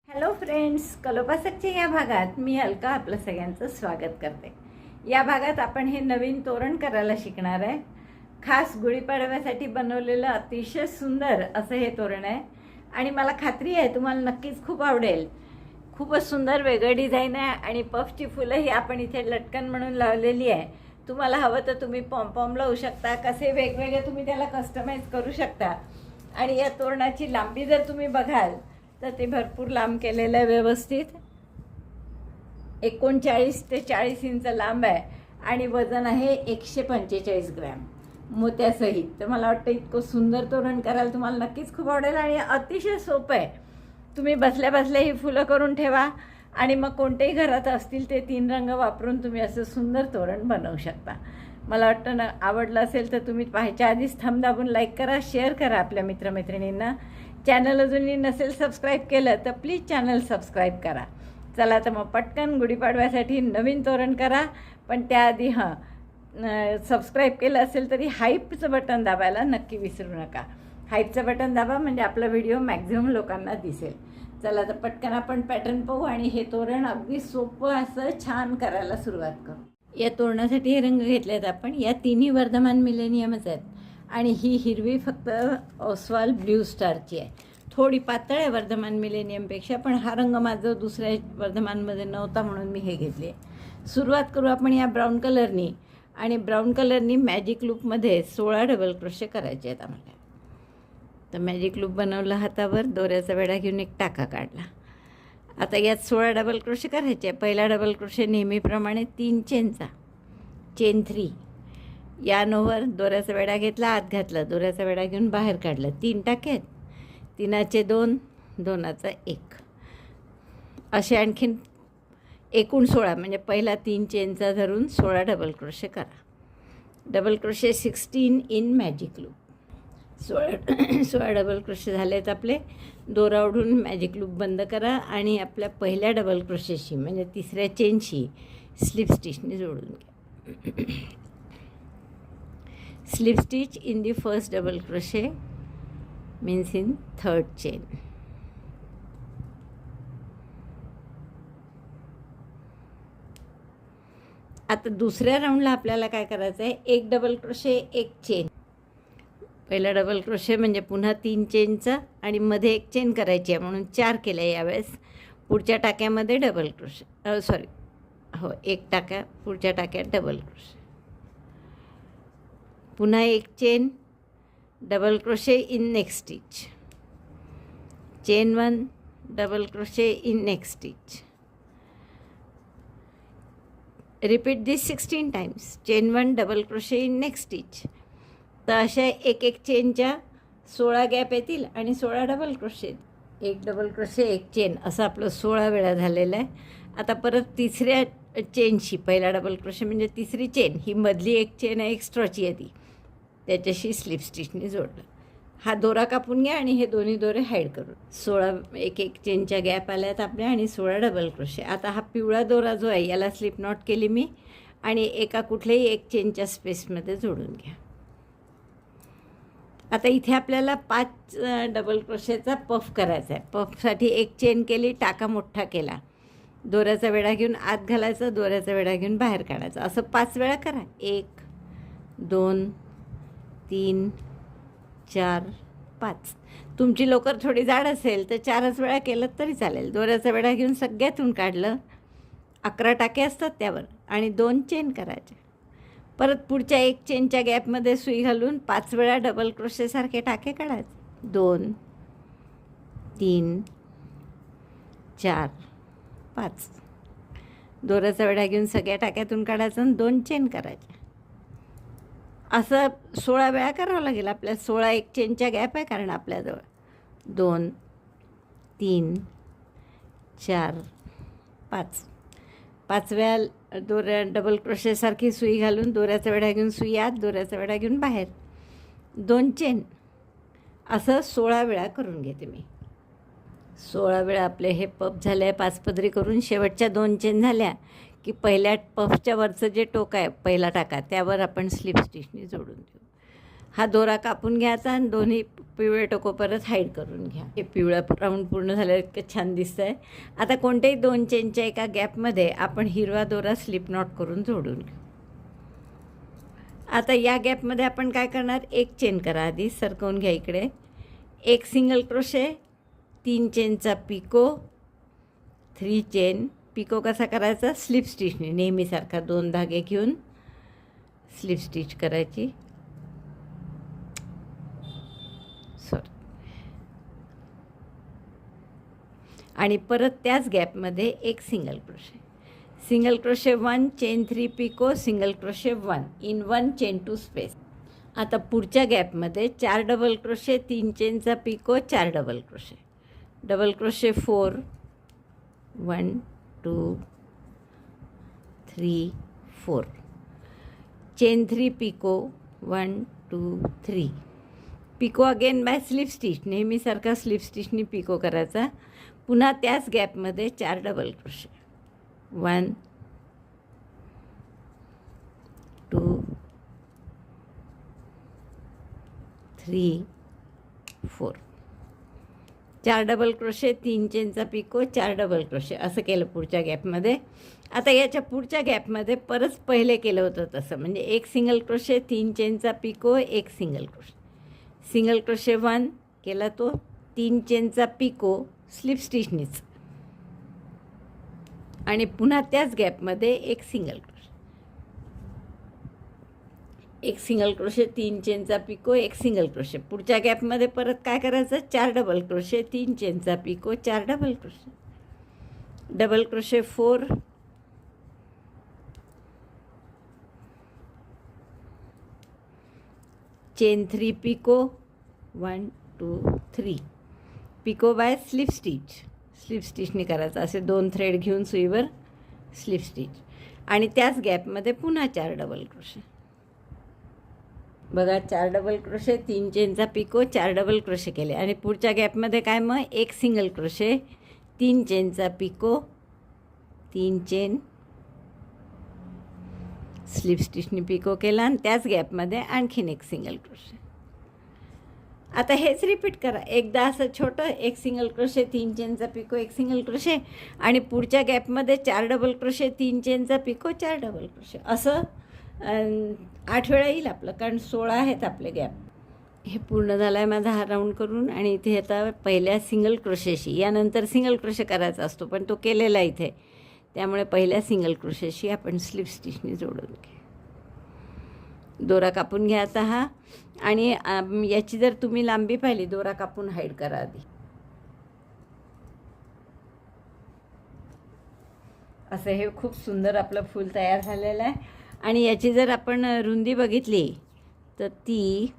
Hello friends, कलोपासकच्या या भागात मी अलका आपलं सगळ्यांचं स्वागत करते. या भागात आपण हे नवीन तोरण करायला शिकणार आहे. खास गुढीपाडव्यासाठी बनवलेलं अतिशय सुंदर असं हे तोरण आहे आणि मला खात्री आहे तुम्हाला नक्कीच खूप आवडेल. खूपच सुंदर वेगळं डिझाईन आहे आणि पफची फुलं ही आपण इथे लटकन म्हणून लावलेली आहे. तुम्हाला हवं तर तुम्ही पॉम लावू शकता, कसे वेगवेगळे तुम्ही त्याला कस्टमाइज करू शकता. आणि या तोरणाची लांबी जर तुम्ही बघाल तर ते भरपूर लांब केलेलं आहे, व्यवस्थित 39 ते 40 इंच लांब आहे आणि वजन आहे 145 ग्रॅम मोत्यासहित. तर मला वाटतं इतकं सुंदर तोरण करायला तुम्हाला नक्कीच खूप आवडेल आणि अतिशय सोपं आहे. तुम्ही बसल्या बसल्या ही फुलं करून ठेवा आणि मग कोणतेही घरात असतील ते 3 रंग वापरून तुम्ही असं सुंदर तोरण बनवू शकता. मला वाटतं ना आवडलं असेल तर तुम्ही पाहायच्या आधीच थंब दाबून लाईक करा, शेअर करा आपल्या मित्रमैत्रिणींना. चॅनल अजूनही नसेल सबस्क्राईब केलं तर प्लीज चॅनल सबस्क्राईब करा. चला तर मग पटकन गुढीपाडव्यासाठी नवीन तोरण करा. पण त्याआधी सबस्क्राईब केलं असेल तरी हाईपचं बटन दाबायला नक्की विसरू नका. हाईपचं बटन दाबा म्हणजे आपला व्हिडिओ मॅक्झिमम लोकांना दिसेल. चला तर पटकन आपण पॅटर्न पाहू आणि हे तोरण अगदी सोपं असं छान करायला सुरुवात करू. या तोरणासाठी हे रंग घेतले आहेत आपण. या तिन्ही वर्धमान मिलेनियमच आहेत आणि ही हिरवी फक्त ऑस्वाल ब्ल्यू स्टारची आहे. थोडी पातळ आहे वर्धमान मिलेनियमपेक्षा, पण हा रंग माझं दुसऱ्या वर्धमानमध्ये नव्हता म्हणून मी हे घेतले. सुरुवात करू आपण या ब्राऊन कलरनी आणि ब्राऊन कलरनी मॅजिक लूपमध्ये 16 डबल क्रोशे करायचे आहेत आम्हाला. तर मॅजिक लूप बनवलं, हातावर दोऱ्याचा वेढा घेऊन एक टाका काढला. आता यात 16 डबल क्रोशे करायचे. पहिला डबल क्रोशे नेहमीप्रमाणे 3 चेनचा, चेन 3. या नोवर दोऱ्याचा वेढा घेतला, आत घातला, दोऱ्याचा वेढा घेऊन बाहेर काढलं. 3 टाके आहेत, 3चे 2, 2चा 1, असे आणखीन एकूण 16 म्हणजे पहिला 3 चेनचा धरून 16 डबल क्रोशे करा. Double crochet 16 in magic loop. 16 double crochet झाले आहेत आपले. दोरा ओढून मॅजिक लूप बंद करा आणि आपल्या पहिल्या डबल क्रोशेशी म्हणजे तिसऱ्या चेनशी स्लिप स्टिचने जोडून घ्या. Slip stitch in the first double crochet means in third chain. आता दुसऱ्या राऊंडला आपल्याला काय करायचं आहे, एक डबल क्रोशे एक चेन. पहिला डबल क्रोशे म्हणजे पुन्हा 3 चेनचा आणि मध्ये एक चेन करायची आहे म्हणून 4 केल्या यावेळेस. पुढच्या टाक्यामध्ये डबल क्रोशे, एक टाका, पुढच्या टाक्यात डबल क्रोशे, पुन्हा एक chain, double crochet in next stitch, chain 1, double crochet in next stitch. Repeat this 16 times. Chain 1, double crochet in next stitch. तर अशा एक चेनच्या 16 गॅप येतील आणि 16 डबल क्रोशे. एक डबल क्रोशे एक चेन असं आपलं 16 वेळा झालेलं आहे. आता परत तिसऱ्या चेनशी, पहिला डबल क्रोशे म्हणजे तिसरी चेन, ही मधली एक चेन आहे एक्स्ट्राची आहे ती, त्याच्याशी स्लिप स्टिचने जोडलं. हा दोरा कापून घ्या आणि हे दोन्ही दोरे हाईड करून 16 एक चेनच्या गॅप आल्या आहेत आपल्या आणि 16 डबल क्रोशे. आता हा पिवळा दोरा जो आहे याला स्लिप नॉट केली मी आणि एका कुठल्याही एक चेनच्या स्पेसमध्ये जोडून घ्या. आता इथे आपल्याला 5 डबल क्रोशेचा पफ करायचा आहे. पफसाठी एक चेन केली, टाका मोठा केला, दोऱ्याचा वेढा घेऊन आत घालायचा, दोऱ्याचा वेढा घेऊन बाहेर काढायचा. असं 5 वेळा करा. 1 2 3 4 5. तुमची लोकर थोडी जाड असेल तर 4च वेळा केलं तरी चालेल. दोऱ्याचा वेढा घेऊन सगळ्यातून काढलं, 11 टाके असतात त्यावर आणि 2 चेन करायचे. परत पुढच्या एक चेनच्या गॅपमध्ये सुई घालून 5 वेळा डबल क्रोशेसारखे टाके काढायचे. 2 3 4 5. दोऱ्याचा वेढा घेऊन सगळ्या टाक्यातून काढायचं आणि 2 चेन करायचे. असं 16 वेळा करावं लागेल आपल्याला. 16 एक चेनच्या गॅप आहे कारण आपल्याजवळ. 2 3 4 5. 5 वेळा दोऱ्या डबल क्रोशेसारखी सुई घालून दोऱ्याचा वेढा घेऊन सुई आत, दोऱ्याचा वेढा घेऊन बाहेर, 2 चेन, असं 16 वेळा करून घेते मी. 16 वेळा आपले हे पफ झाले आहे 5 पदरी करून. शेवटच्या 2 चेन झाल्या की पहिल्या पफच्या वरचं जे टोक आहे पहिला टाका त्यावर आपण स्लिप स्टिचने जोडून देऊ. हा दोरा कापून घ्यायचा आणि दोन्ही पिवळे टोको परत हाईड करून घ्या. हे पिवळा राऊंड पूर्ण झालं, इतकं छान दिसतं आहे. आता कोणत्याही 2 चेनच्या एका गॅपमध्ये आपण हिरवा दोरा स्लिप नॉट करून जोडून घेऊ. आता या गॅपमध्ये आपण काय करणार, 1 चेन करा, आधी सरकवून घ्या इकडे. 1 सिंगल क्रोशे, 3 चेनचा पिको, 3 चेन. पिको कसा करायचा, स्लिप स्टिचने नेहमीसारखा 2 धागे घेऊन स्लिप स्टिच करायची. आणि परत त्याच गॅपमध्ये 1 single crochet. Single crochet 1 chain 3 picot, single crochet 1 in 1 chain 2 space. आता पुढच्या गॅपमध्ये 4 डबल क्रोशे, 3 चेनचा picot, 4 double crochet. Double crochet 4 1 2 3 4. Chain 3 picot 1 2 3. Picot again by slip stitch, नेहमीसारखा स्लिप स्टिचनी पिको करायचा. पुन्हा त्याच गॅपमध्ये 4 डबल क्रोशे. 1 2 3 4. 4 डबल क्रोशे, 3 चेनचा पिको, 4 डबल क्रोशे असं केलं पुढच्या गॅपमध्ये. आता याच्या पुढच्या गॅपमध्ये परत पहिले केलं होतं तसं, म्हणजे 1 सिंगल क्रोशे, 3 चेनचा picot, 1 single crochet. Single crochet 1 केला तो, 3 चेनचा पिको स्लिप स्टिचनीच, आणि पुन्हा त्याच गॅपमध्ये 1 सिंगल क्रोशे. 1 सिंगल क्रोशे, 3 चेनचा पिको, 1 सिंगल क्रोशे. पुढच्या गॅपमध्ये परत काय करायचं, 4 डबल क्रोशे, 3 चेनचा picot, 4 double crochet. Double crochet 4 chain 3 picot 1 2 3. Picot by slip stitch, slip स्टिचने करायचं. असे 2 थ्रेड घेऊन सुईवर स्लिप स्टिच, आणि त्याच गॅपमध्ये पुन्हा 4 डबल क्रोशे. बघा 4 डबल क्रोशे, 3 चेनचा पिको, 4 डबल क्रोशे केले. आणि पुढच्या गॅपमध्ये काय मग, 1 सिंगल क्रोशे, 3 चेनचा पिको, 3 चेन स्लिप स्टिचने पिको केला, आणि त्याच गॅपमध्ये आणखीन 1 सिंगल क्रोशे. आता हेच रिपीट करा. एकदा असं छोटं 1 सिंगल क्रोशे, 3 चेनचा पिको, 1 सिंगल क्रोशे, आणि पुढच्या गॅपमध्ये 4 डबल क्रोशे, 3 चेनचा पिको, 4 डबल क्रोशे. असं 8 वेळा येईल आपलं, कारण 16 आहेत आपले गॅप. हे पूर्ण झालं आहे माझा हा राऊंड करून. आणि इथे आता पहिल्या सिंगल क्रोशेशी, यानंतर सिंगल क्रोशे करायचा असतो पण तो केलेला इथे, त्यामुळे पहिल्या सिंगल क्रोशेशी आपण स्लिप स्टिचने जोडून घे. दोरा कापून घ्या आता हा. आणि याची जर तुम्ही लांबी पाहिली, दोरा कापून हाईड करा आधी. असं हे खूप सुंदर आपलं फूल तयार झालेलं आहे. आणि याची जर आपण रुंदी बघितली तर ती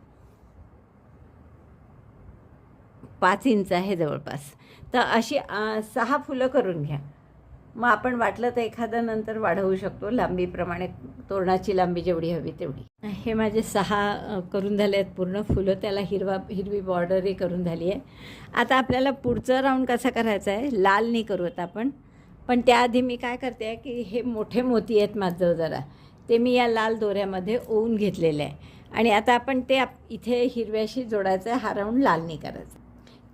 5 इंच आहे जवळपास. तर अशी 6 फुलं करून घ्या. मग आपण वाटलं तर एखादं नंतर वाढवू शकतो लांबीप्रमाणे, तोरणाची लांबी जेवढी हवी तेवढी. हे माझे 6 करून झाले आहेत पूर्ण फुलं. त्याला हिरवी बॉर्डरही करून झाली आहे. आता आपल्याला पुढचं राऊंड कसा करायचा आहे, लाल नाही करूत आपण, पण त्याआधी मी काय करते आहे की हे मोठे मोती आहेत माझं जरा, ते मी या लाल दोऱ्यामध्ये ओवून घेतलेले आहे. आणि आता आपण ते इथे हिरव्याशी जोडायचं आहे. हा राऊंड लाल नाही करायचा.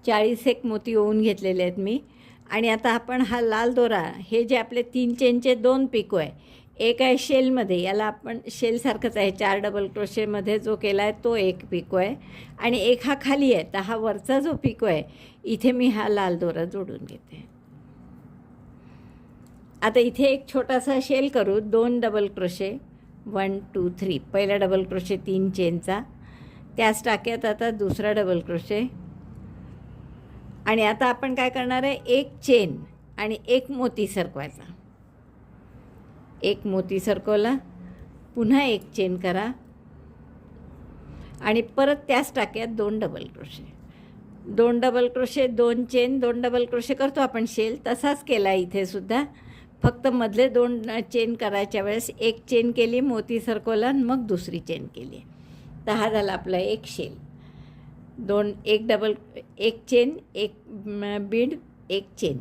41 मोती ओवून घेतलेले आहेत मी. आणि आता आपण हा लाल दोरा, हे जे आपले 3 चेनचे 2 पिको आहे, एक आहे शेलमध्ये, याला आपण शेलसारखंच आहे, 4 डबल क्रोशेमध्ये जो केला आहे तो 1 पिको आहे, आणि एक हा खाली आहे. तर हा वरचा जो पिको आहे, इथे मी हा लाल दोरा जोडून घेते. आता इथे एक छोटासा शेल करू. 2 डबल क्रोशे 1 2 3. पहिला डबल क्रोशे 3 चेनचा, त्याच टाक्यात आता दुसरा डबल क्रोशे. आणि आता आपण काय करणार आहे, 1 चेन आणि 1 मोती सरकवायचा. 1 मोती सरकवला, पुन्हा 1 चेन करा, आणि परत त्याच टाक्यात 2 double crochet. 2 double crochet, 2 chain, 2 double crochet करतो आपण शेल, तसाच केला इथे सुद्धा. फक्त मधले 2 चेन करायच्या वेळेस 1 चेन केली, मोती सरकवला, मग दुसरी चेन केली. तर हा झाला आपला 1 शेल. 1 chain, 1 bead, 1 chain.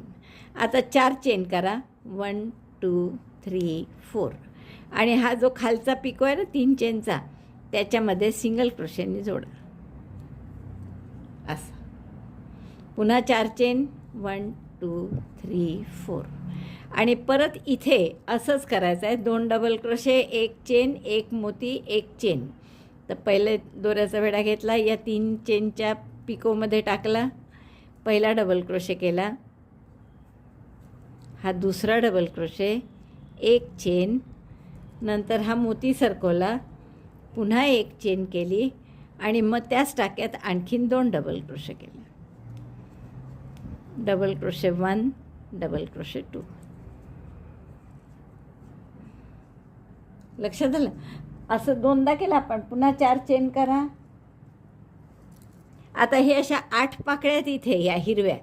आता 4 चेन करा, 1 2 3 4. आणि हा जो खालचा पिको आहे ना 3 चेनचा, त्याच्यामध्ये सिंगल क्रोशेने जोडा. असं. पुन्हा 4 चेन, 1 2 3 4. आणि परत इथे असंच करायचं आहे. 2 डबल क्रोशे, 1 चेन, 1 मोती, 1 चेन. तर पहिले दोऱ्याचा वेढा घेतला, या 3 चेनच्या पिकोमध्ये टाकला, पहिला डबल क्रोशे केला, हा दुसरा डबल क्रोशे, 1 चेन, नंतर हा मोती सरकवला, पुन्हा 1 चेन केली आणि मग त्याच टाक्यात आणखीन 2 डबल क्रोशे केले. Double crochet 1, double crochet 2. लक्षात आलं? असं 2दा केलं आपण. पुन्हा 4 चेन करा. आता हे अशा 8 पाकळ्यात इथे या हिरव्या,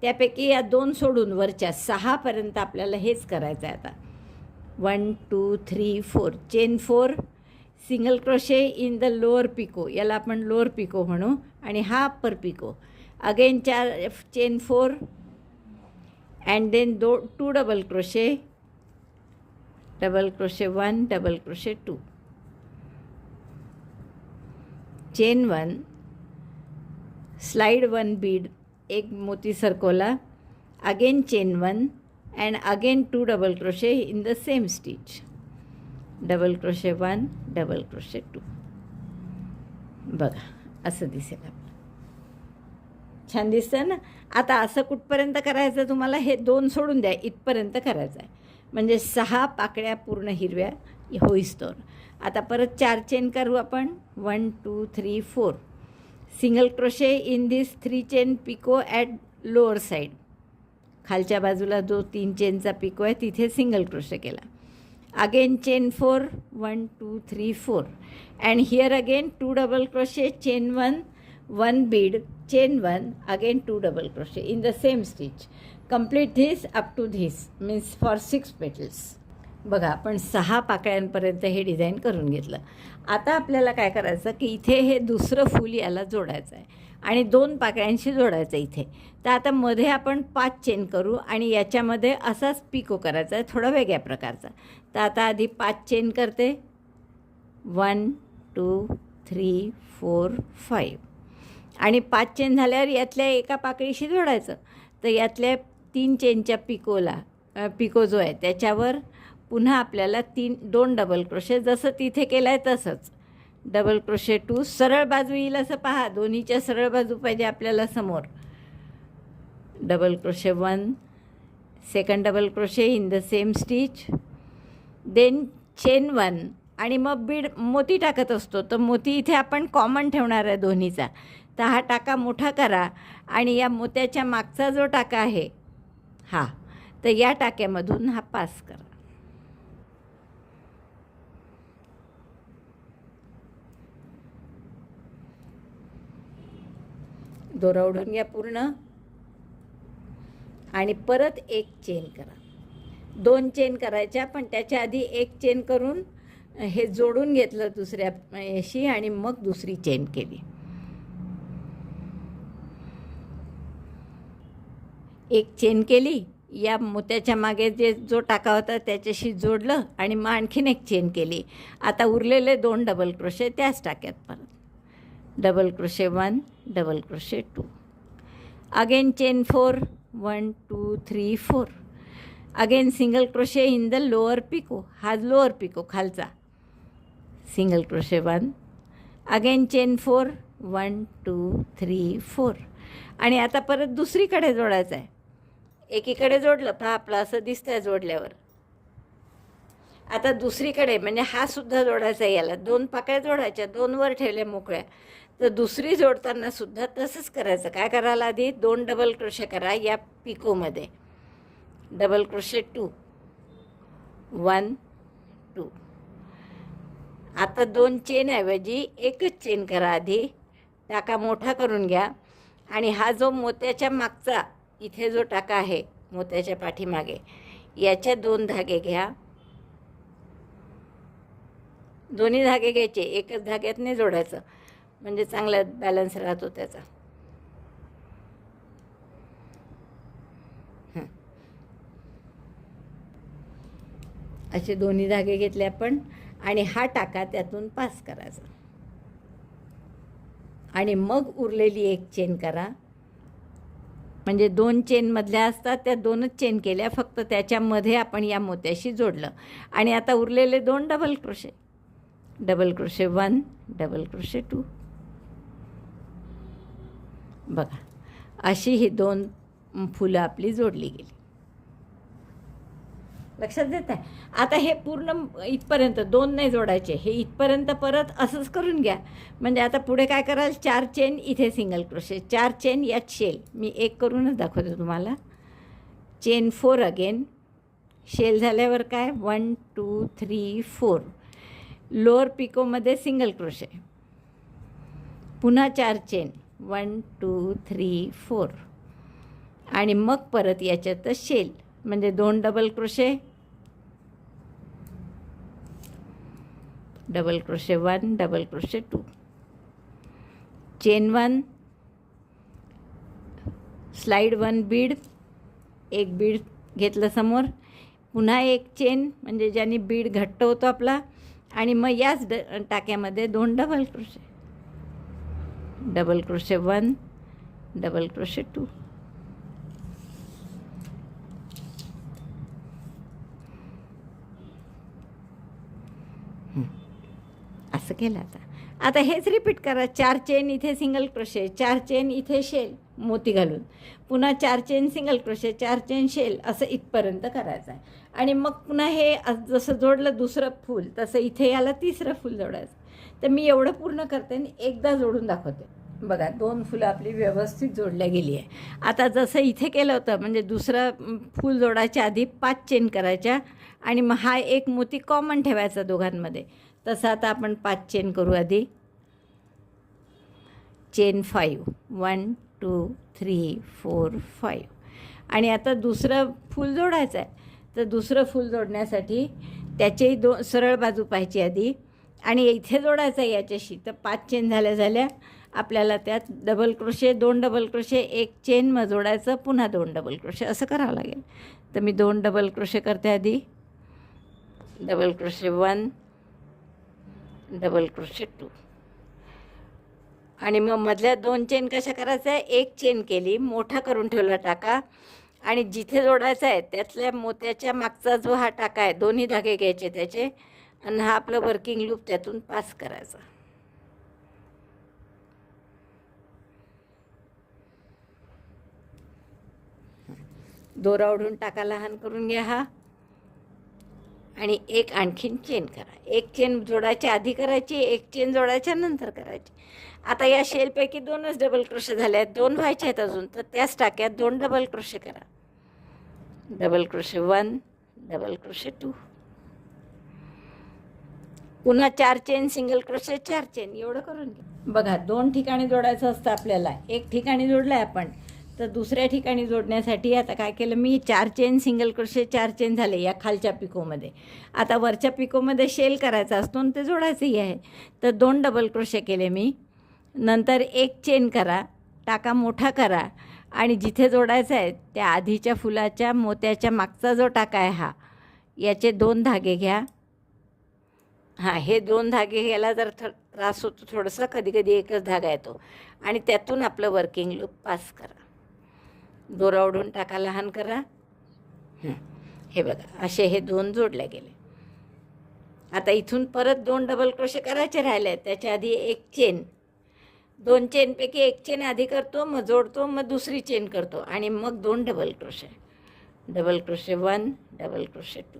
त्यापैकी या 2 सोडून वरच्या 6पर्यंत आपल्याला हेच करायचं आहे. आता 1 2 3 4 chain 4, single crochet in the lower picot, याला आपण लोअर पिको म्हणू, आणि हा upper picot. Again 4 chain 4 and then 2 double crochet, double crochet 1, double crochet 2, chain 1, slide 1 bead, 1 मोती सरकवला, again chain 1 and again 2 double crochet in the same stitch, double crochet 1, double crochet 2. बघा असं दिसेल आपलं. छान दिसतं ना? आता असं कुठपर्यंत करायचं तुम्हाला? हे 2 सोडून द्या, इथपर्यंत करायचं आहे. म्हणजे 6 पाकळ्या पूर्ण हिरव्या होईस्तोवर. आता परत 4 चेन करू आपण. 1 2 3 4 single crochet in this 3 chain picot at lower side. खालच्या बाजूला जो 3 चेनचा पिको आहे तिथे सिंगल क्रोशे केला. Again chain 4, 1 2 3 4 and here again 2 double crochet, chain 1, 1 bead, chain 1, again 2 double crochet in the same stitch. Complete this up to this means for 6 petals. बघा आपण 6 पाकळ्यांपर्यंत हे डिझाईन करून घेतलं. आता आपल्याला काय करायचं की इथे हे दुसरं फूल याला जोडायचं आहे आणि 2 पाकळ्यांशी जोडायचं इथे. तर आता मध्ये आपण 5 चेन करू आणि याच्यामध्ये असाच पिको करायचा आहे, थोडा वेगळ्या प्रकारचा. तर आता आधी 5 चेन करते. 1 2 3 4 5 आणि 5 चेन झाल्यावर यातल्या एका पाकळीशी जोडायचं. तर यातल्या 3 चेनच्या पिको जो आहे त्याच्यावर पुन्हा आपल्याला 2 डबल क्रोशे, जसं तिथे केलं आहे तसंच, डबल क्रोशे 2. सरळ बाजू येईल असं पहा, दोन्हीच्या सरळ बाजू पाहिजे आपल्याला समोर. Double crochet 1, second double crochet in the same stitch, then chain 1 आणि मग बीड मोती टाकत असतो. तर मोती इथे आपण कॉमन ठेवणार आहे दोन्हीचा. तर हा टाका मोठा करा आणि या मोत्याच्या मागचा जो टाका आहे हा, तर या टाक्यामधून हा पास करा. दोरा ओढून घ्या पूर्ण आणि परत 1 चेन करा. 2 चेन करायच्या, पण त्याच्या आधी 1 चेन करून हे जोडून घेतलं दुसऱ्या याशी आणि मग दुसरी चेन केली. 1 चेन केली, या मोत्याच्या मागे जो टाका होता त्याच्याशी जोडलं आणि मग आणखीन 1 चेन केली. आता उरलेले 2 डबल क्रोशे त्याच टाक्यात परत. Double crochet 1, double crochet 2, again chain 4, 1 2 3 4, again single crochet in the lower picot, हा लोअर पिको खालचा, सिंगल क्रोशे 1, अगेन चेन 4, 1 2 3 4 आणि आता परत दुसरीकडे जोडायचं आहे. एकीकडे जोडलं पहा, आपलं असं दिसतंय जोडल्यावर. आता दुसरीकडे म्हणजे हा सुद्धा जोडायचा आहे. याला 2 पाकळ्या जोडायच्या, 2 वर ठेवल्या मोकळ्या. तर दुसरी जोडताना सुद्धा तसंच करायचं. काय करायला आधी 2 डबल क्रोशे करा या पिकोमध्ये, डबल क्रोशे 2, 1 2. आता 2 चेनऐवजी 1च चेन करा आधी. टाका मोठा करून घ्या आणि हा जो मोत्याच्या मागचा इथे जो टाका आहे मोत्याच्या पाठीमागे, याच्या 2 धागे घ्या. दोन्ही धागे घ्यायचे, एकच धाग्यात नाही जोडायचं, म्हणजे चांगला बॅलन्स राहतो त्याचा. असे दोन्ही धागे घेतले आपण आणि हा टाका त्यातून पास करायचा. आणि मग उरलेली एक चेन करा. म्हणजे 2 चेनमधल्या असतात त्या 2च चेन केल्या, फक्त त्याच्यामध्ये आपण या मोत्याशी जोडलं. आणि आता उरलेले 2 double crochet. Double crochet 1, double crochet 2. बघा, अशी ही 2 फुलं आपली जोडली गेली. लक्षात देत आहे? आता हे पूर्ण इथपर्यंत 2 नाही जोडायचे, हे इथपर्यंत परत असंच करून घ्या. म्हणजे आता पुढे काय कराल, 4 चेन इथे सिंगल क्रोशे, 4 चेन यात शेल. मी एक करूनच दाखवते तुम्हाला. चेन 4 अगेन, शेल झाल्यावर काय 1 2 3 4. लोअर पिकोमध्ये सिंगल क्रोशे, पुन्हा 4 चेन 1 2 3 4. आणि मग परत याच्यातच शेल, म्हणजे 2 double crochet, double crochet 1, double crochet 2, chain 1, slide 1 Beed, एक बीड घेतलं समोर, पुन्हा एक चेन, म्हणजे ज्याने बीड घट्ट होतो आपला. आणि मग याच टाक्यामध्ये 2 double crochet, double crochet 1, double crochet 2. असं केलं. आता हेच रिपीट करा. 4 चेन इथे सिंगल क्रोशे, 4 चेन इथे शेल मोती घालून, पुन्हा 4 chain single crochet, 4 chain shell, असं इथपर्यंत करायचं आहे. आणि मग पुन्हा हे जसं जोडलं दुसरं फूल, तसं इथे याला तिसरं फूल जोडायचं. तर मी एवढं पूर्ण करते आणि एकदा जोडून दाखवते. बघा, 2 फुलं आपली व्यवस्थित जोडल्या गेली आहे. आता जसं इथे केलं होतं, म्हणजे दुसरं फूल जोडायच्या आधी 5 चेन करायच्या आणि मग हा एक मोती कॉमन ठेवायचा दोघांमध्ये. तसं आता आपण 5 चेन करू आधी. चेन 5, 1 2 3 4 5. आणि आता दुसरं फूल जोडायचं आहे. तर दुसरं फूल जोडण्यासाठी त्याचेही सरळ बाजू पाहायची आधी आणि इथे जोडायचं आहे याच्याशी. तर 5 चेन झाल्या आपल्याला त्यात डबल क्रोशे, 2 डबल क्रोशे, एक चेन मग जोडायचं, पुन्हा 2 डबल क्रोशे, असं करावं लागेल. तर मी 2 डबल क्रोशे करते आधी. Double crochet 1, double crochet 2. आणि मग मधल्या 2 चेन कशा करायच्या आहे, एक चेन केली, मोठा करून ठेवला टाका आणि जिथे जोडायचा आहे त्यातल्या मोत्याच्या मागचा जो हा टाका आहे, दोन्ही धागे घ्यायचे त्याचे आणि हा आपलं वर्किंग लूप त्यातून पास करायचा. दोरा ओढून टाका लहान करून घ्या हा. आणि एक आणखीन चेन करा. एक चेन जोडायच्या आधी करायची, एक चेन जोडायच्या नंतर करायची. आता या शेलपैकी 2च डबल क्रोशे झाले आहेत, 2 व्हायचे आहेत अजून. तर त्याच टाक्यात 2 डबल क्रोशे करा. डबल क्रोशे 1, डबल क्रोशे 2, पुन्हा 4 चेन सिंगल क्रोशे, 4 चेन, एवढं करून घ्या. बघा, 2 ठिकाणी जोडायचं असतं आपल्याला. एक ठिकाणी जोडलं आहे आपण, तर दुसऱ्या ठिकाणी जोडण्यासाठी आता काय केलं मी, 4 चेन सिंगल क्रोशे, 4 चेन झाले या खालच्या पिकोमध्ये. आता वरच्या पिकोमध्ये शेल करायचा असतो आणि ते जोडायचंही आहे. तर 2 डबल क्रोशे केले मी. नंतर एक चेन करा, टाका मोठा करा आणि जिथे जोडायचं आहे त्या आधीच्या फुलाच्या मोत्याच्या मागचा जो टाका आहे हा, याचे 2 धागे घ्या. हां, हे 2 धागे घ्यायला जर त्रास होतो थोडंसं, कधी कधी एकच धागा येतो. आणि त्यातून आपलं वर्किंग लूप पास करा. दोरा ओढून टाका लहान करा. हे बघा, असे हे 2 जोडले गेले. आता इथून परत 2 डबल क्रोशे करायचे राहिले. त्याच्या आधी एक चेन, 2 चेनपैकी एक चेन आधी करतो, मग जोडतो, मग दुसरी चेन करतो आणि मग 2 double crochet. Double crochet 1, double crochet 2.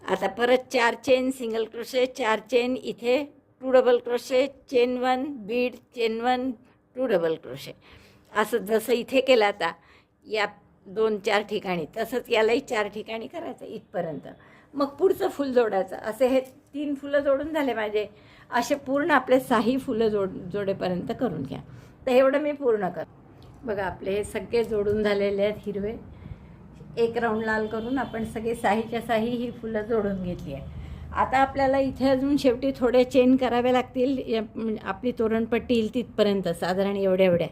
आता परत 4 चेन सिंगल क्रोशे, 4 चेन इथे, 2 double crochet, chain 1 bead, chain 1, 2 double crochet. असं जसं इथे केलं आता या 2-4 ठिकाणी, तसंच यालाही 4 ठिकाणी करायचं इथपर्यंत. मग पुढचं फूल जोडायचं. असे हे 3 फुलं जोडून झाले माझे. असे पूर्ण आपले 6 फुलं जोडेपर्यंत करून घ्या. तर एवढं मी पूर्ण कर. बघा, आपले हे सगळे जोडून झालेले आहेत हिरवे. एक राऊंड लाल करून आपण सगळे 6च्या 6 ही फुलं जोडून घेतली आहे. आता आपल्याला इथे अजून शेवटी थोडे चेन करावे लागतील. आपली तोरणपट्टी येईल तिथपर्यंत साधारण एवढ्या.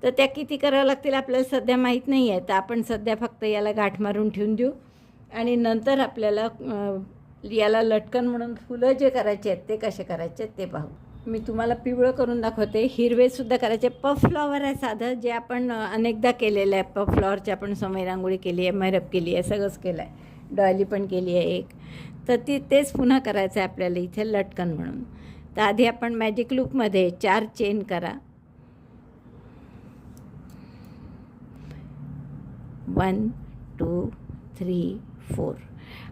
तर त्या किती कराव्या लागतील आपल्याला सध्या माहीत नाही आहे. तर आपण सध्या फक्त याला गाठ मारून ठेवून देऊ आणि नंतर आपल्याला याला लटकन म्हणून फुलं जे करायचे आहेत ते कसे करायचे आहेत ते पाहू. मी तुम्हाला पिवळं करून दाखवते. हिरवेसुद्धा करायचे. पफ फ्लॉवर आहे साधं, जे आपण अनेकदा केलेलं आहे. पफ फ्लॉवरची आपण समय रांगोळी केली आहे, मैरप केली आहे, सगळंच केलं आहे, डॉयली पण केली आहे एक. तर तेच पुन्हा करायचं आहे आपल्याला इथे लटकन म्हणून. तर आधी आपण मॅजिक लूपमध्ये 4 चेन करा. 1 2 3 4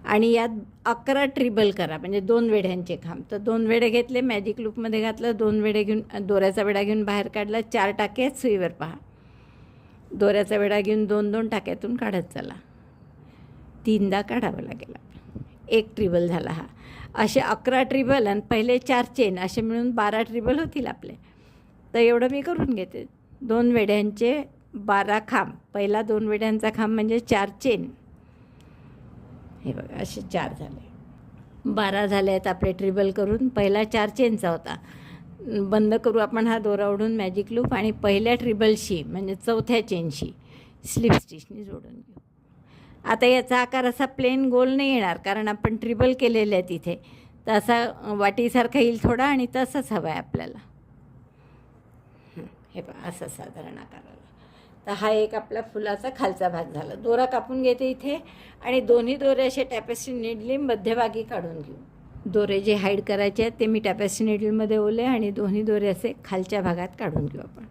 आणि यात 11 ट्रिबल करा, म्हणजे 2 वेढ्यांचे खांब. तर 2 वेढे घेतले, मॅजिक लूपमध्ये घातलं, 2 वेढे घेऊन दोऱ्याचा वेढा घेऊन बाहेर काढला. 4 टाके आहेत सुईवर पहा. दोऱ्याचा वेढा घेऊन 2-2 टाक्यातून काढत चला. 3दा काढावं लागेल. 1 ट्रिबल झाला हा. असे 11 ट्रिबल आणि पहिले 4 चेन असे मिळून 12 ट्रिबल होतील आपले. तर एवढं मी करून घेते. 2 वेढ्यांचे 12 खांब. पहिला 2 वेढ्यांचा खांब म्हणजे 4 चेन. हे बघा असे 4 झाले. 12 झाले आहेत आपले ट्रिबल करून. पहिला 4 चेनचा होता. बंद करू आपण हा दोरा ओढून मॅजिक लूप आणि पहिल्या ट्रिबलशी म्हणजे 4थ्या चेनशी स्लिप स्टिचनी जोडून घेऊ. आता याचा आकार असा प्लेन गोल नाही येणार, कारण आपण ट्रिबल केलेले आहे तिथे. तर असा वाटीसारखा येईल थोडा, आणि तसाच हवा आहे आपल्याला. हे पहा असा साधारण आकार आला. तर हा एक आपला फुलाचा खालचा भाग झाला. दोरा कापून घेते इथे आणि दोन्ही दोरे असे टॅपेस्ट्री नीडली मध्यभागी काढून घेऊ. दोरे जे हाईड करायचे आहेत ते मी टॅपेस्ट्री नीडलमध्ये ओले आणि दोन्ही दोरे असे खालच्या भागात काढून घेऊ आपण.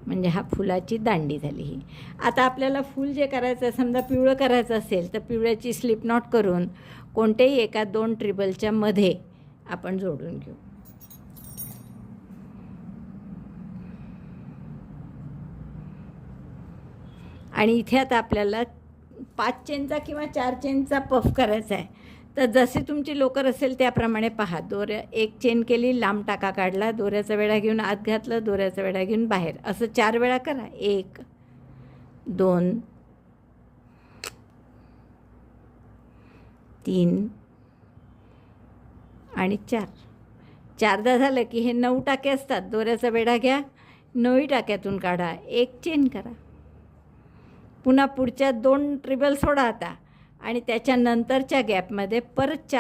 म्हणजे हा फुलाची दांडी झाली ही. आता आपल्याला फूल जे करायचं, समजा पिवळं करायचं असेल तर पिवळ्याची स्लिप नॉट करून कोणत्याही एका 2 ट्रिबलच्या मध्ये आपण जोडून घेऊ. आणि इथे आता आपल्याला 5 चेनचा किंवा 4 चेनचा पफ करायचा आहे. तर जसे तुमची लोकर असेल त्याप्रमाणे पहा. दोऱ्या 1 चेन केली, लांब टाका काढला, दोऱ्याचा वेढा घेऊन आत घातलं, दोऱ्याचा वेढा घेऊन बाहेर, असं 4 वेळा करा. 1 2 3 आणि 4. 4दा झालं की हे 9 टाके असतात. दोऱ्याचा वेढा घ्या, 9 टाक्यातून काढा, 1 चेन करा. पुन्हा पुढच्या 2 ट्रिबल सोडा आता, आणि त्याच्यानंतरच्या गॅपमध्ये परत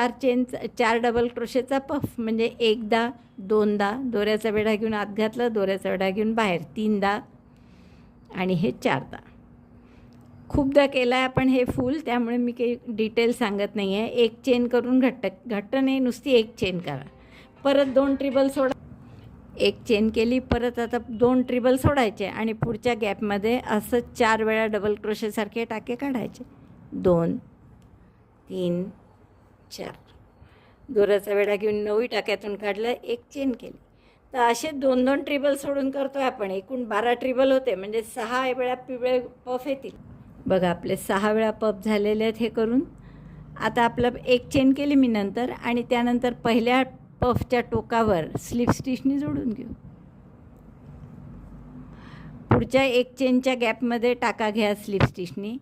4 डबल क्रोशेचा पफ, म्हणजे 1दा 2दा दोऱ्याचा वेढा घेऊन आत घातलं, दोऱ्याचा वेढा घेऊन बाहेर, 3दा आणि हे 4दा. खूपदा केलं आहे आपण हे फूल, त्यामुळे मी काही डिटेल सांगत नाही आहे. 1 चेन करून घट्ट नाही, नुसती 1 चेन करा. परत 2 ट्रिबल सोडा. 1 चेन केली, परत आता 2 ट्रिबल सोडायचे आणि पुढच्या गॅपमध्ये असं 4 वेळा डबल क्रोशेसारखे टाके काढायचे. 2 3 4. दोऱ्याचा वेढा घेऊन 9 टाक्यातून काढलं, 1 चेन केली. तर असे 2-2 ट्रिबल सोडून करतो आहे आपण. एकूण 12 ट्रिबल होते, म्हणजे 6 वेळा पिवळे पफ येतील. बघा आपले 6 वेळा पफ झालेले आहेत हे करून. आता आपलं 1 चेन केली मी नंतर, आणि त्यानंतर पहिल्या पफच्या टोकावर स्लिप स्टिचनी जोडून घेऊ. पुढच्या 1 चेनच्या गॅपमध्ये टाका घ्या स्लिप स्टिचनी.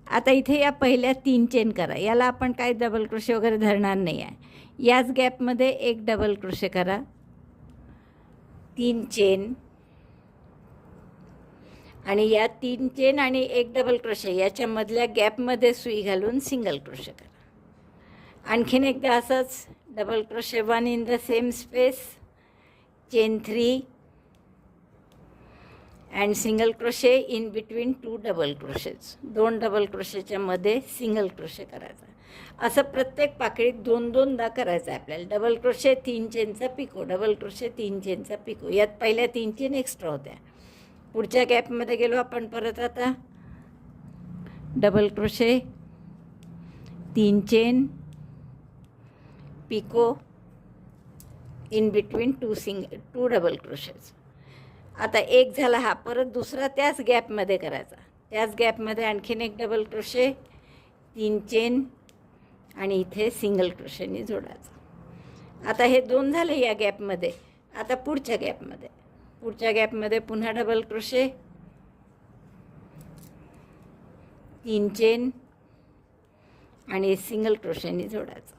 आता इथे या पहिल्या 3 चेन करा. याला आपण काही डबल क्रोशे वगैरे धरणार नाही आहे. याच गॅपमध्ये 1 डबल क्रोशे करा, 3 चेन, आणि या 3 चेन आणि 1 डबल क्रोशे याच्यामधल्या गॅपमध्ये सुई घालून सिंगल क्रोशे करा. आणखीन एकदा असंच double crochet 1 in the same space, chain 3 and single crochet in between 2 double crochets. 2 double क्रोशेच्या मध्ये सिंगल क्रोशे करायचा. असं प्रत्येक पाकळीत 2-2दा करायचं आहे आपल्याला. डबल क्रोशे 3 चेनचा पिको, डबल क्रोशे 3 चेनचा पिको. यात पहिल्या 3 चेन एक्स्ट्रा होत्या. पुढच्या गॅपमध्ये गेलो आपण परत. आता double crochet 3 chain, picot, in between 2 double crochets. आता 1 झाला हा. परत दुसरा त्याच गॅपमध्ये करायचा. त्याच गॅपमध्ये आणखीन 1 डबल क्रोशे, 3 चेन आणि इथे सिंगल क्रोशेने जोडायचं. आता हे 2 झाले या गॅपमध्ये. आता पुढच्या गॅपमध्ये पुन्हा डबल क्रोशे, 3 चेन आणि सिंगल क्रोशेने जोडायचं.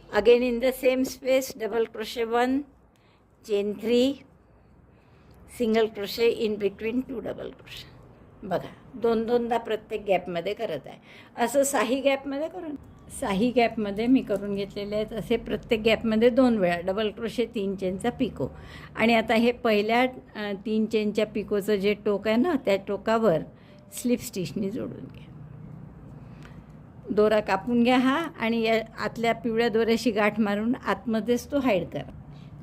Again in the same space double crochet 1, chain 3, single crochet in between 2 double crochet. बघा 2-2दा प्रत्येक गॅपमध्ये करत आहे. असं 6 गॅपमध्ये करून साही गॅपमध्ये मी करून घेतलेले आहेत असे प्रत्येक गॅपमध्ये 2 वेळा डबल क्रोशे 3 चेनचा पिको. आणि आता हे पहिल्या 3 चेनच्या पिकोचं जे टोक आहे ना त्या टोकावर स्लिप स्टिचनी जोडून घ्या. दोरा कापून घ्या हा आणि या आतल्या पिवळ्या दोऱ्याशी गाठ मारून आतमध्येच तो हाईड करा.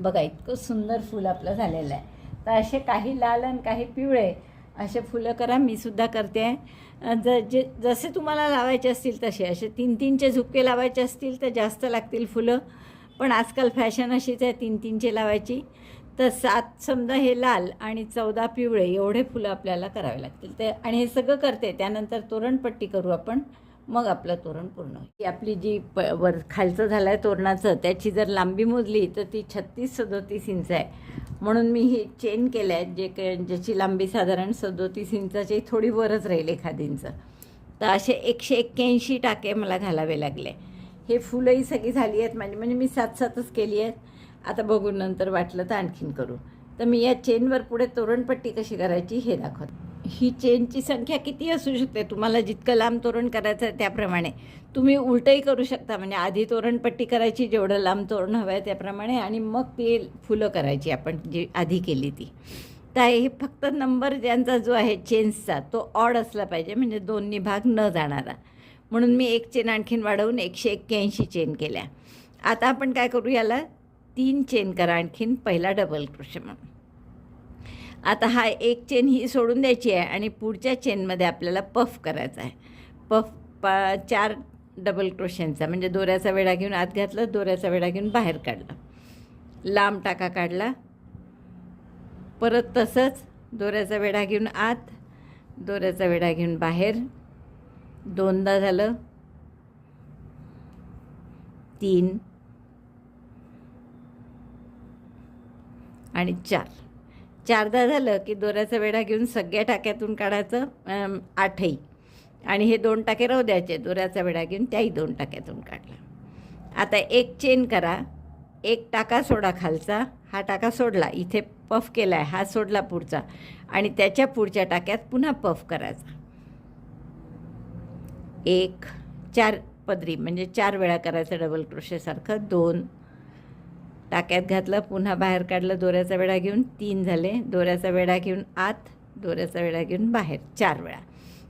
बघा इतकं सुंदर फूल आपलं झालेलं आहे. तर असे काही लाल आणि काही पिवळे असे फुलं करा. मी सुद्धा करते आहे. जसे तुम्हाला लावायचे असतील तसे असे 3-3चे झुपके लावायचे असतील तर जास्त लागतील फुलं, पण आजकाल फॅशन अशीच आहे 3-3चे लावायची. तर 7 समजा हे लाल आणि 14 पिवळे एवढे फुलं आपल्याला करावे लागतील. ते आणि हे सगळं करते त्यानंतर तोरणपट्टी करू आपण, मग आपलं तोरण पूर्ण होईल. आपली जी वर खालचं झालं आहे तोरणाचं त्याची जर लांबी मोजली तर ती 36-37 इंच आहे. म्हणून मी ही चेन केलं आहे ज्याची लांबी साधारण 37 इंचाची थोडी वरच राहील 1 इंच. तर असे 181 टाके मला घालावे लागले. हे फुलंही सगळी झाली आहेत माझी, म्हणजे मी 7-7च केली आहेत. आता बघू नंतर वाटलं तर आणखीन करू. तर मी या चेनवर पुढे तोरणपट्टी कशी करायची हे दाखवते. ही चेनची संख्या किती असू शकते, तुम्हाला जितकं लांब तोरण करायचं आहे त्याप्रमाणे तुम्ही उलटंही करू शकता. म्हणजे आधी तोरणपट्टी करायची जेवढं लांब तोरण हवं आहे त्याप्रमाणे, आणि मग ते फुलं करायची आपण जी आधी केली ती. तर हे फक्त नंबर ज्यांचा जो आहे चेन्सचा तो ऑड असला पाहिजे, म्हणजे 2 भाग न जाणारा. म्हणून मी 1 चेन आणखीन वाढवून 181 चेन केल्या. आता आपण काय करू, याला 3 चेन करा आणखीन पहिला डबल क्रोशे म्हणून. आता हा 1 चेन ही सोडून द्यायची आहे आणि पुढच्या चेनमध्ये आपल्याला पफ करायचा आहे. पफ 4 डबल क्रोशेंचा, म्हणजे दोऱ्याचा वेढा घेऊन आत घातलं, दोऱ्याचा वेढा घेऊन बाहेर काढला, लांब टाका काढला, परत तसंच दोऱ्याचा वेढा घेऊन आत, दोऱ्याचा वेढा घेऊन बाहेर, 2दा झालं, 3 आणि 4दा झालं की दोऱ्याचा वेढा घेऊन सगळ्या टाक्यातून काढायचं 8ही, आणि हे 2 टाके राहू द्यायचे, दोऱ्याचा वेढा घेऊन त्याही 2 टाक्यातून काढला. आता 1 चेन करा, 1 टाका सोडा खालचा, हा टाका सोडला, इथे पफ केला आहे, हा सोडला पुढचा, आणि त्याच्या पुढच्या टाक्यात पुन्हा पफ करायचा. 1 4 पदरी म्हणजे 4 वेळा करायचं डबल क्रोशेसारखं. 2 टाक्यात घातलं, पुन्हा बाहेर काढलं दोऱ्याचा वेढा घेऊन, 3 झाले, दोऱ्याचा वेढा घेऊन आत, दोऱ्याचा वेढा घेऊन बाहेर, 4 वेळा.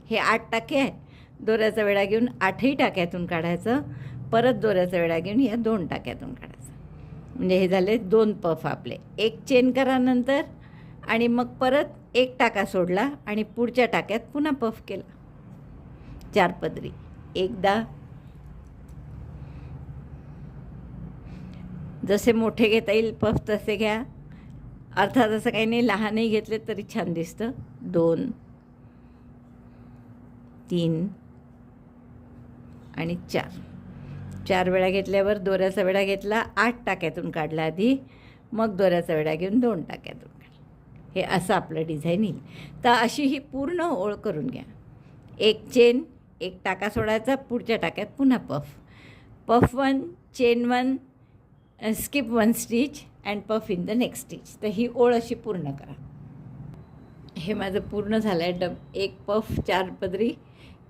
हे 8 टाके आहेत, दोऱ्याचा वेढा घेऊन 8ही टाक्यातून काढायचं, परत दोऱ्याचा वेढा घेऊन या 2 टाक्यातून काढायचं. म्हणजे हे झाले 2 पफ आपले. 1 चेन करा नंतर, आणि मग परत 1 टाका सोडला आणि पुढच्या टाक्यात पुन्हा पफ केला, 4 पदरी. एकदा जसे मोठे घेता येईल पफ तसे घ्या, अर्थात असं काही नाही, लहानही घेतले तरी छान दिसतं. 2 3 आणि 4 वेळा घेतल्यावर दोऱ्याचा वेढा घेतला, 8 टाक्यातून काढला आधी, मग दोऱ्याचा वेढा घेऊन 2 टाक्यातून काढला. हे असं आपलं डिझाईन येईल. तर अशी ही पूर्ण ओळ करून घ्या. 1 चेन, 1 टाका सोडायचा, पुढच्या टाक्यात पुन्हा puff, puff 1 chain 1 skip 1 stitch and puff in the next stitch. तर ही ओळ अशी पूर्ण करा. हे माझं पूर्ण झालं आहे. 1 पफ 4 पदरी,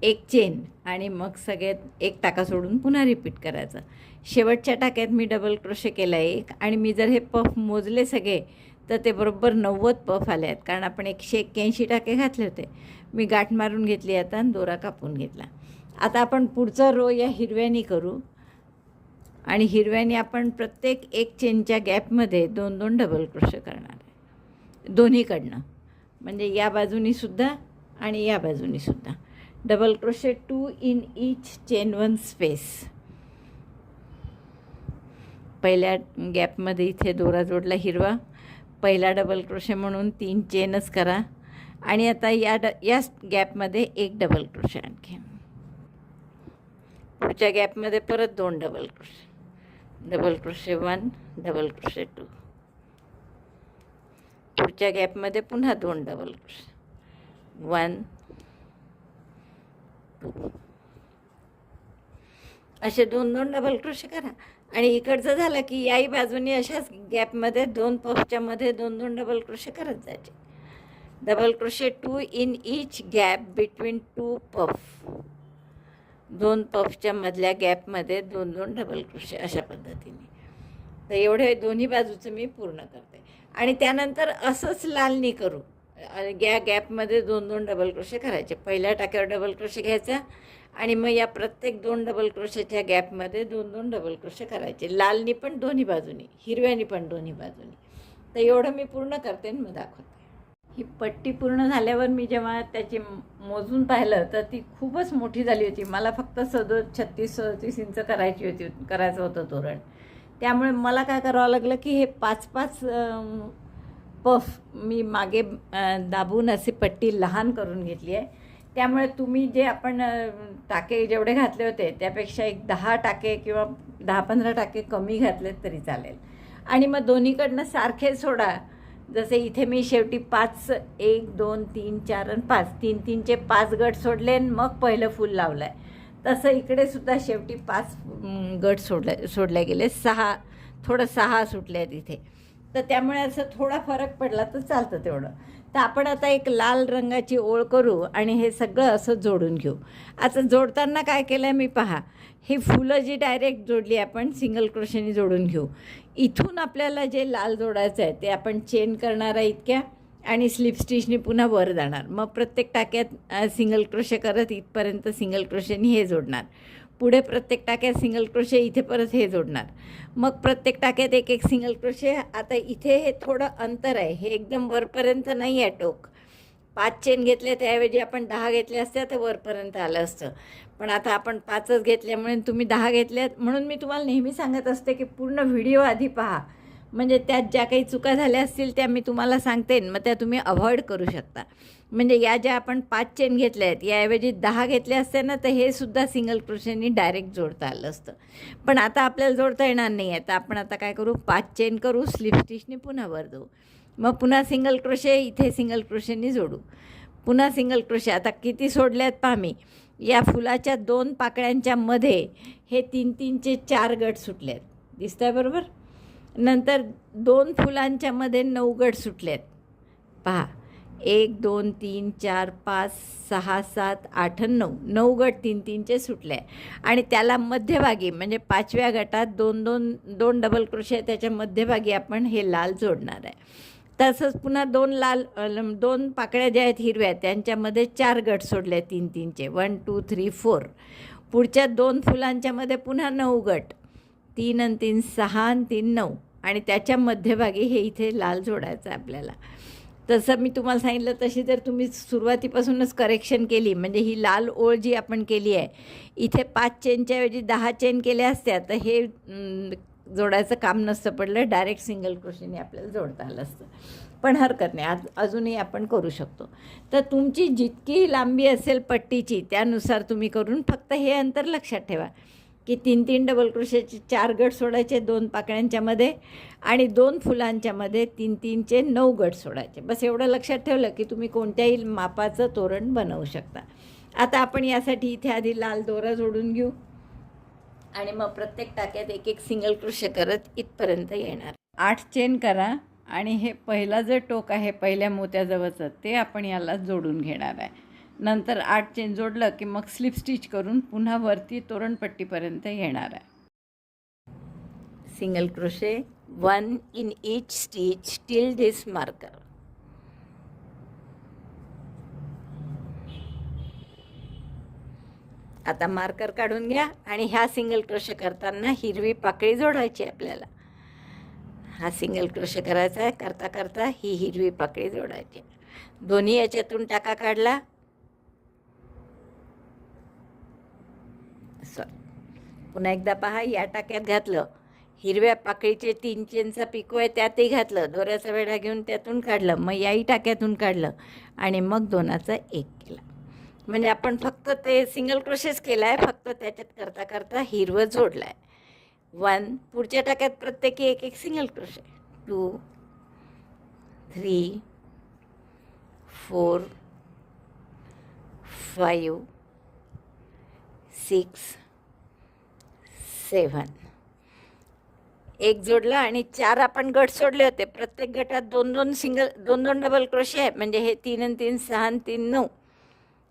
1 चेन, आणि मग सगळ्यात 1 टाका सोडून पुन्हा रिपीट करायचं. शेवटच्या टाक्यात मी डबल क्रोशे केला 1, आणि मी जर हे पफ मोजले सगळे तर ते बरोबर 90 पफ आले आहेत, कारण आपण 181 टाके घातले होते. मी गाठ मारून घेतली आता आणि दोरा कापून घेतला. आता आपण पुढचा रो या हिरव्यानी करू, आणि हिरव्याने आपण प्रत्येक 1 चेनच्या गॅपमध्ये 2-2 डबल क्रोशे करणार आहे दोन्हीकडनं, म्हणजे या बाजूनीसुद्धा आणि या बाजूनीसुद्धा. Double crochet 2 in each chain 1 space. पहिल्या गॅपमध्ये इथे दोरा जोडला हिरवा, पहिला डबल क्रोशे म्हणून 3 चेनच करा, आणि आता या गॅपमध्ये 1 डबल क्रोशे आणखी, पुढच्या गॅपमध्ये परत 2 double crochet, double crochet 1 double crochet 2, पुढच्या गॅपमध्ये पुन्हा 2 डबल क्रोशे, 1 2, असे 2-2 डबल क्रोशे करा. आणि इकडचं झालं की याही बाजूने अशाच गॅपमध्ये 2 पफच्या मध्ये 2-2 डबल क्रोशे करत जायचे. Double crochet 2 in each gap between 2 puff. 2 पफच्या मधल्या गॅपमध्ये 2-2 डबल क्रोशे अशा पद्धतीने. तर एवढे दोन्ही बाजूचं मी पूर्ण करते. आणि त्यानंतर असंच लाल नाही करू. गॅपमध्ये 2-2 डबल क्रोशे करायचे. पहिल्या टाक्यावर डबल क्रोशे घ्यायचा आणि मग या प्रत्येक 2 डबल क्रोशेच्या गॅपमध्ये 2-2 डबल क्रोशे करायचे. लालनी पण दोन्ही बाजूनी, हिरव्यानी पण दोन्ही बाजूनी. तर एवढं मी पूर्ण करते आणि मग दाखवते. ही पट्टी पूर्ण झाल्यावर मी जेव्हा त्याची मोजून पाहिलं तर ती खूपच मोठी झाली होती. मला फक्त 36-37 इंच करायचं होतं तोरण. त्यामुळे मला काय करावं लागलं की हे 5-5 पफ मी मागे दाबून अशी पट्टी लहान करून घेतली आहे. त्यामुळे तुम्ही जे आपण टाके जेवढे घातले होते त्यापेक्षा एक 10 टाके किंवा 10-15 टाके कमी घातलेत तरी चालेल. आणि मग दोन्हीकडनं सारखे सोडा. जसे इथे मी शेवटी 1 2 3 4 आणि 5 3-3चे 5 गट सोडले आणि मग पहिलं फूल लावलं आहे. तसं इकडे सुद्धा शेवटी 5 गट सोडले गेले. 6 सुटले आहेत इथे. तर त्यामुळे असं थोडा फरक पडला तर चालतं तेवढं. तर आपण आता एक लाल रंगाची ओळ करू आणि हे सगळं असं जोडून घेऊ. आता जोडताना काय केलं आहे मी पहा. ही फुलं जी डायरेक्ट जोडली आपण सिंगल क्रोशेने जोडून घेऊ. इथून आपल्याला जे लाल जोडायचं आहे ते आपण चेन करणार आहे इतक्या आणि स्लिप स्टिचने पुन्हा वर जाणार. मग प्रत्येक टाक्यात सिंगल क्रोशे करत इथपर्यंत सिंगल क्रोशेने हे जोडणार. पुढे प्रत्येक टाक्यात सिंगल क्रोशे इथे परत हे जोडणार. मग प्रत्येक टाक्यात एक सिंगल क्रोशे. आता इथे हे थोडं अंतर आहे, हे एकदम वरपर्यंत नाही आहे टोक. 5 चेन घेतले त्याऐवजी आपण 10 घेतल्या असत्या तर वरपर्यंत आलं असतं. पण आता आपण 5च घेतल्यामुळे तुम्ही 10 घेतल्यात. म्हणून मी तुम्हाला नेहमी सांगत असते की पूर्ण व्हिडिओ आधी पहा. म्हणजे त्यात ज्या काही चुका झाल्या असतील त्या मी तुम्हाला सांगते, मग त्या तुम्ही अव्हॉइड करू शकता. म्हणजे या ज्या आपण 5 चेन घेतल्या आहेत याऐवजी 10 घेतल्या असत्या ना तर हे सुद्धा सिंगल क्रोशेनी डायरेक्ट जोडता आलं असतं. पण आता आपल्याला जोडता येणार नाही आहे. तर आपण आता काय करू, 5 चेन करू, स्लिप स्टिचने पुन्हा वर जाऊ. मग पुन्हा सिंगल क्रोशे, इथे सिंगल क्रोशेनी जोडू, पुन्हा सिंगल क्रोशे. आता किती सोडले आहेत पहा मी. या फुलाच्या 2 पाकळ्यांच्या मध्ये हे 3-3चे 4 गट सुटले आहेत. दिसत आहे बरोबर. नंतर 2 फुलांच्या मध्ये 9 गट सुटले आहेत पहा. 1 2 3 4 5 6 7 8 9 9 गट 3-3चे सुटले. आणि त्याला मध्यभागी म्हणजे 5व्या गटात 2 डबल क्रोशे त्याच्या मध्यभागी आपण हे लाल जोडणार आहे. तसंच पुन्हा 2 पाकळ्या ज्या आहेत हिरव्या त्यांच्यामध्ये 4 गट सोडले 3-3चे 1 2 3 4. पुढच्या 2 फुलांच्या मध्ये पुन्हा 9 गट, 3 आणि 3 6 आणि 3 9. आणि त्याच्या मध्यभागी हे इथे लाल जोडायचं आहे आपल्याला. तसं मी तुम्हाला सांगितलं तशी जर तुम्ही सुरुवातीपासूनच करेक्शन केली म्हणजे ही लाल ओळ जी आपण केली आहे इथे 5 चेनच्या ऐवजी 10 चेन केल्या असत्या तर हे जोडायचं काम नसतं पडलं. डायरेक्ट सिंगल क्रोशेने आपल्याला जोडता आलं असतं. पण हरकत नाही, अजूनही आपण करू शकतो. तर तुमची जितकी लांबी असेल पट्टीची त्यानुसार तुम्ही करून फक्त हे अंतर लक्षात ठेवा की 3-3 डबल क्रोशेचे 4 गट सोडायचे 2 पाकळ्यांच्या मध्ये आणि 2 फुलांच्या मध्ये 3-3चे 9 गट सोडायचे. बस एवढं लक्षात ठेवलं की तुम्ही कोणत्याही मापाचं तोरण बनवू शकता. आता आपण यासाठी इथे आधी लाल दोरा जोडून घेऊ आणि मग प्रत्येक टाक्यात एक सिंगल क्रोशे करत इथपर्यंत येणार. 8 चेन करा आणि हे पहिला जे टोक आहे पहिल्या मोत्याजवळचं ते आपण याला जोडून घेणार आहे. नंतर 8 चेन जोडलं की मग स्लिप स्टिच करून पुन्हा वरती तोरणपट्टीपर्यंत येणार आहे. Single crochet 1 in each stitch till this marker. आता मार्कर काढून घ्या आणि ह्या सिंगल क्रोशे करताना हिरवी पाकळी जोडायची आपल्याला. हा सिंगल क्रोशे करायचा आहे. करता करता ही हिरवी पाकळी जोडायची. दोन्ही याच्यातून टाका काढला. पुन्हा एकदा पहा. या टाक्यात घातलं, हिरव्या पाकळीचे 3 चेनचा पिको आहे त्यातही घातलं, दोऱ्याचा वेढा घेऊन त्यातून काढलं, मग याही टाक्यातून काढलं आणि मग 2चा 1 केला. म्हणजे आपण फक्त ते सिंगल क्रोशेच केला आहे, फक्त त्याच्यात करता करता हिरवं जोडलं आहे. 1 पुढच्या टाक्यात प्रत्येकी एक सिंगल क्रोशे. 2 3 4 5 6 7. 1 जोडला आणि 4 आपण गट सोडले होते. प्रत्येक गटात 2-2 डबल क्रोशे आहे. म्हणजे हे 3 आणि 3 6 आणि 3 9.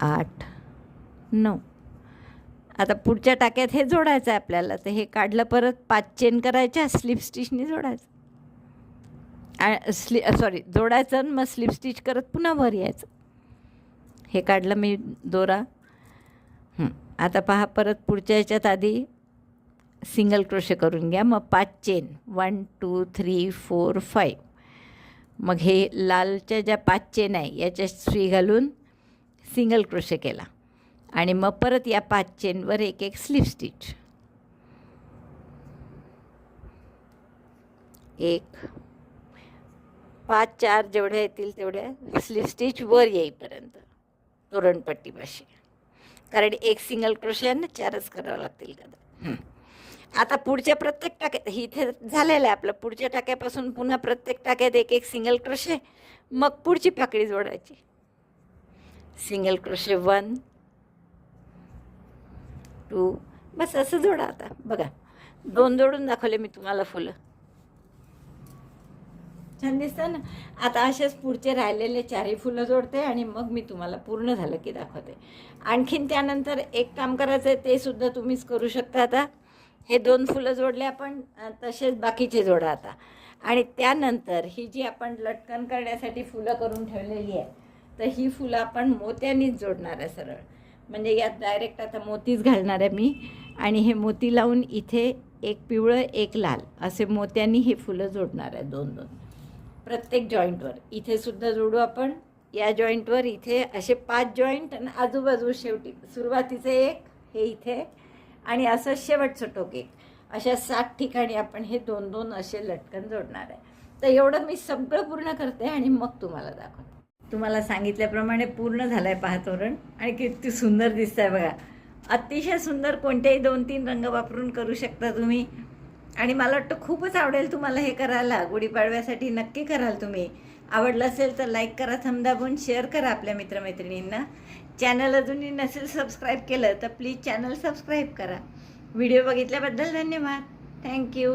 8, 9. आता पुढच्या टाक्यात हे जोडायचं आहे आपल्याला. तर हे काढलं, परत 5 चेन करायच्या, स्लिप स्टिचने जोडायचं. जोडायचं आणि मग स्लिप स्टिच करत पुन्हा वर यायचं. हे काढलं मी दोरा. आता पहा, परत पुढच्या याच्यात आधी सिंगल क्रोशे करून घ्या, मग 5 चेन, 1 2 3 4 5. मग हे लालच्या ज्या 5 चेन आहे याच्या सुई घालून सिंगल क्रोशे केला आणि मग परत या 5 चेनवर एक एक स्लिप स्टिच. 1 5 4 जेवढ्या येतील तेवढ्या स्लिप स्टिच वर येईपर्यंत तोरणपट्टीपाशी, कारण एक सिंगल क्रोशे ना 4च करावं लागतील का. आता पुढच्या प्रत्येक टाक्यात इथे झालेलं आहे आपलं. पुढच्या टाक्यापासून पुन्हा प्रत्येक टाक्यात एक एक सिंगल क्रोशे, मग पुढची पाकळी जोडायची. सिंगल क्रोशे 1 2, बस असं जोडा. आता बघा, 2 जोडून दाखवले मी तुम्हाला फुलं. छान दिसतं ना. आता असेच पुढचे राहिलेले 4ही फुलं जोडते आणि मग मी तुम्हाला पूर्ण झालं की दाखवते. आणखीन त्यानंतर एक काम करायचं आहे, ते सुद्धा तुम्हीच करू शकता. आता हे 2 फुलं जोडले आपण, तसेच बाकीचे जोडा आता. आणि त्यानंतर ही जी आपण लटकन करण्यासाठी फुलं करून ठेवलेली आहे, तर ही फुलं आपण मोत्यानीच जोडणार आहे सरळ. म्हणजे यात डायरेक्ट आता मोतीच घालणार आहे मी. आणि हे मोती लावून इथे एक पिवळं एक लाल असे मोत्यांनी हे फुलं जोडणार आहे, 2-2 प्रत्येक जॉईंटवर. इथे सुद्धा जोडू आपण, या जॉईंटवर इथे असे 5 जॉईंट आणि आजूबाजू शेवटी सुरुवातीचे एक, हे इथे आणि असं शेवटचं टोक एक, अशा 7 ठिकाणी आपण हे 2-2 असे लटकन जोडणार आहे. तर एवढं मी सगळं पूर्ण करते आणि मग तुम्हाला दाखवते. तुम्हाला सांगितल्याप्रमाणे पूर्ण झालं आहे पहा तोरण. आणि किती सुंदर दिसतं आहे बघा, अतिशय सुंदर. कोणतेही 2-3 रंग वापरून करू शकता तुम्ही. आणि मला वाटतं खूपच आवडेल तुम्हाला हे करायला. गुढीपाडव्यासाठी नक्की कराल तुम्ही. आवडलं असेल तर लाईक करा, थंब दाबून शेअर करा आपल्या मित्रमैत्रिणींना. चॅनल अजूनही नसेल सबस्क्राईब केलं तर प्लीज चॅनल सबस्क्राईब करा. व्हिडिओ बघितल्याबद्दल धन्यवाद. थँक्यू.